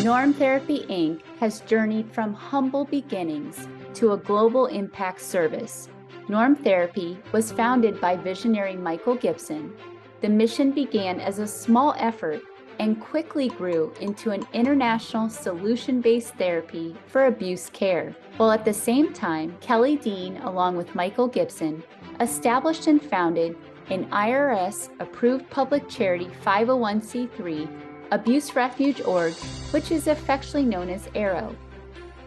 Norm Therapy Inc. has journeyed from humble beginnings to a global impact service. Norm Therapy was founded by visionary Michael Gibson. The mission began as a small effort and quickly grew into an international solution-based therapy for abuse care, while at the same time, Kelly Dean, along with Michael Gibson, established and founded an IRS-approved public charity 501c3 abuse refuge org, which is affectionately known as ARROW.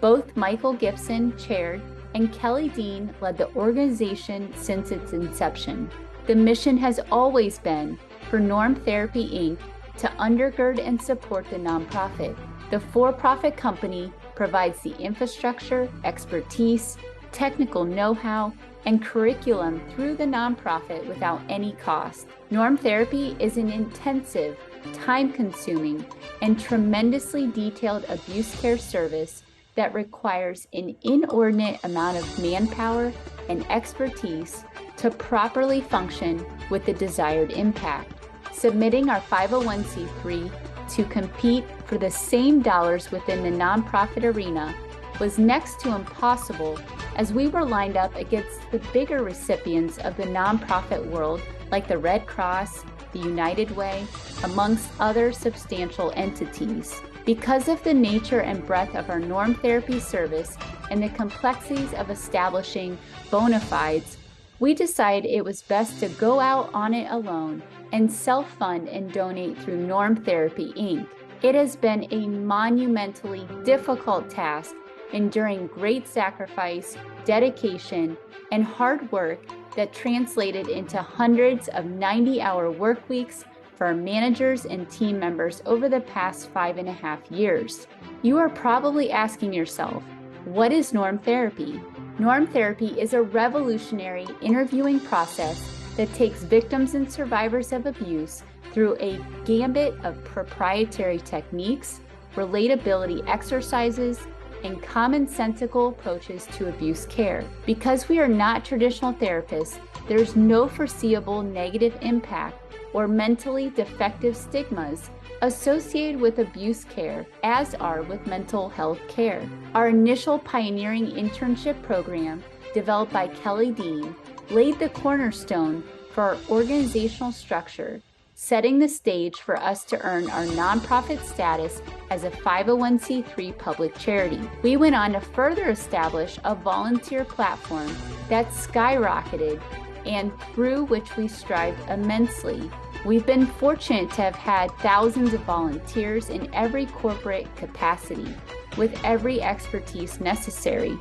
Both Michael Gibson chaired and Kelly Dean led the organization since its inception. The mission has always been for Norm Therapy Inc. to undergird and support the nonprofit. The for-profit company provides the infrastructure, expertise, technical know-how, and curriculum through the nonprofit without any cost. Norm Therapy is an intensive, time-consuming, and tremendously detailed abuse care service that requires an inordinate amount of manpower and expertise to properly function with the desired impact. Submitting our 501c3 to compete for the same dollars within the nonprofit arena was next to impossible, as we were lined up against the bigger recipients of the nonprofit world like the Red Cross, the United Way, amongst other substantial entities. Because of the nature and breadth of our Norm Therapy service and the complexities of establishing bona fides, we decided it was best to go out on it alone and self-fund and donate through Norm Therapy Inc. It has been a monumentally difficult task, enduring great sacrifice, dedication, and hard work that translated into hundreds of 90-hour work weeks for our managers and team members over the past 5.5 years. You are probably asking yourself, what is Norm Therapy? Norm Therapy is a revolutionary interviewing process that takes victims and survivors of abuse through a gambit of proprietary techniques, relatability exercises, and commonsensical approaches to abuse care. Because we are not traditional therapists, there's no foreseeable negative impact or mentally defective stigmas associated with abuse care, as are with mental health care. Our initial pioneering internship program, developed by Kelly Dean, laid the cornerstone for our organizational structure, setting the stage for us to earn our nonprofit status as a 501c3 public charity. We went on to further establish a volunteer platform that skyrocketed and through which we strived immensely. We've been fortunate to have had thousands of volunteers in every corporate capacity, with every expertise necessary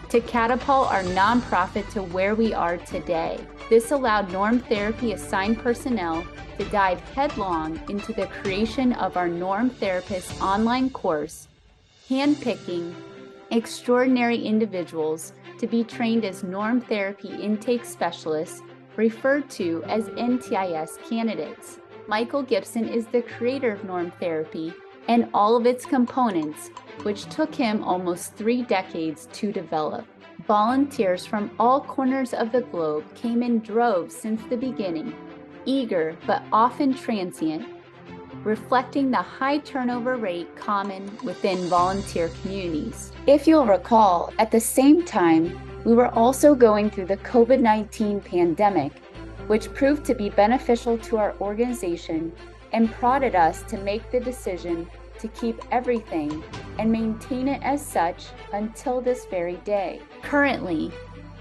to catapult our nonprofit to where we are today. This allowed Norm Therapy assigned personnel to dive headlong into the creation of our Norm Therapist online course, handpicking extraordinary individuals to be trained as Norm Therapy intake specialists, referred to as NTIS candidates. Michael Gibson is the creator of Norm Therapy and all of its components, which took him almost 3 decades to develop. Volunteers from all corners of the globe came in droves since the beginning, eager but often transient, reflecting the high turnover rate common within volunteer communities. If you'll recall, at the same time, we were also going through the COVID-19 pandemic, which proved to be beneficial to our organization and prodded us to make the decision to keep everything and maintain it as such until this very day. Currently,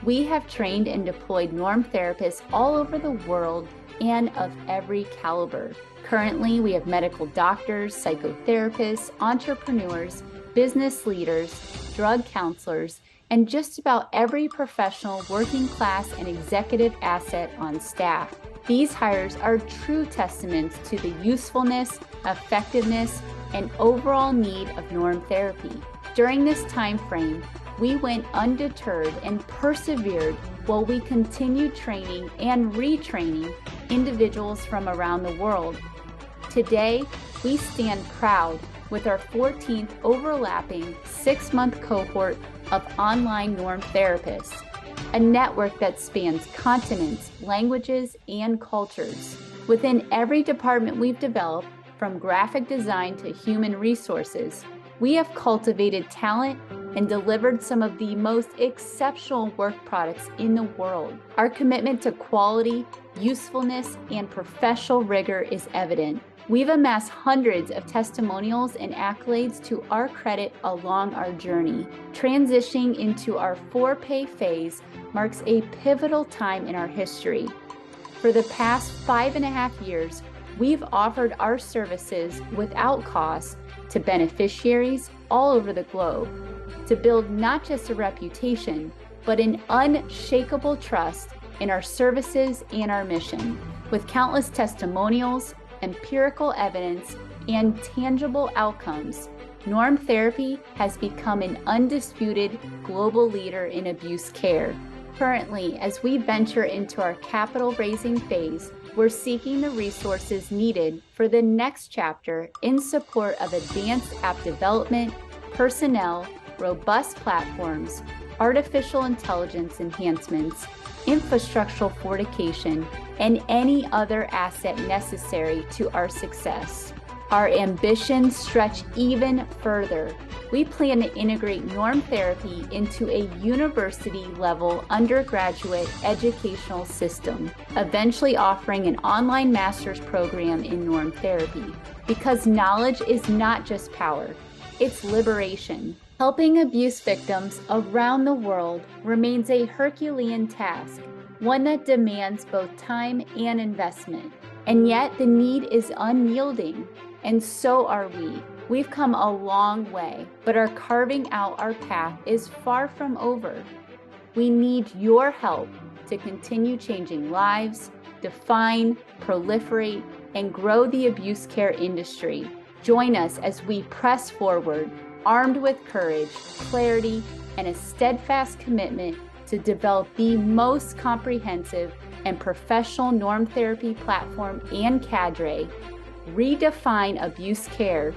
we have trained and deployed Norm therapists all over the world and of every caliber. Currently, we have medical doctors, psychotherapists, entrepreneurs, business leaders, drug counselors, and just about every professional, working class, and executive asset on staff. These hires are true testaments to the usefulness, effectiveness, and overall need of Norm Therapy. During this time frame, we went undeterred and persevered while we continued training and retraining individuals from around the world. Today, we stand proud with our 14th overlapping 6-month cohort of online Norm therapists, a network that spans continents, languages, and cultures. Within every department we've developed, From graphic design to human resources, we have cultivated talent and delivered some of the most exceptional work products in the world. Our commitment to quality, usefulness, and professional rigor is evident. We've amassed hundreds of testimonials and accolades to our credit along our journey. Transitioning into our for-pay phase marks a pivotal time in our history. For the past 5.5 years, we've offered our services without cost to beneficiaries all over the globe to build not just a reputation, but an unshakable trust in our services and our mission. With countless testimonials, empirical evidence, and tangible outcomes, Norm Therapy has become an undisputed global leader in abuse care. Currently, as we venture into our capital raising phase, we're seeking the resources needed for the next chapter in support of advanced app development, personnel, robust platforms, artificial intelligence enhancements, infrastructural fortification, and any other asset necessary to our success. Our ambitions stretch even further. We plan to integrate Norm Therapy into a university-level undergraduate educational system, eventually offering an online master's program in Norm Therapy. Because knowledge is not just power, it's liberation. Helping abuse victims around the world remains a Herculean task, one that demands both time and investment. And yet the need is unyielding, and so are we. We've come a long way, but our carving out our path is far from over. We need your help to continue changing lives, define, proliferate, and grow the abuse care industry. Join us as we press forward, armed with courage, clarity, and a steadfast commitment to develop the most comprehensive and professional Norm Therapy platform and cadre, redefine abuse care,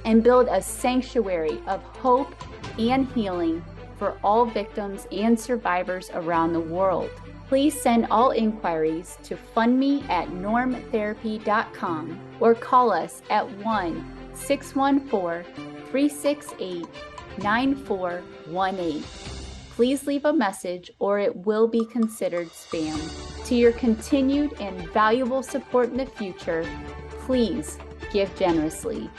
and build a sanctuary of hope and healing for all victims and survivors around the world. Please send all inquiries to fundme@normtherapy.com or call us at 1-614-368-9418. Please leave a message or it will be considered spam. To your continued and valuable support in the future, please give generously.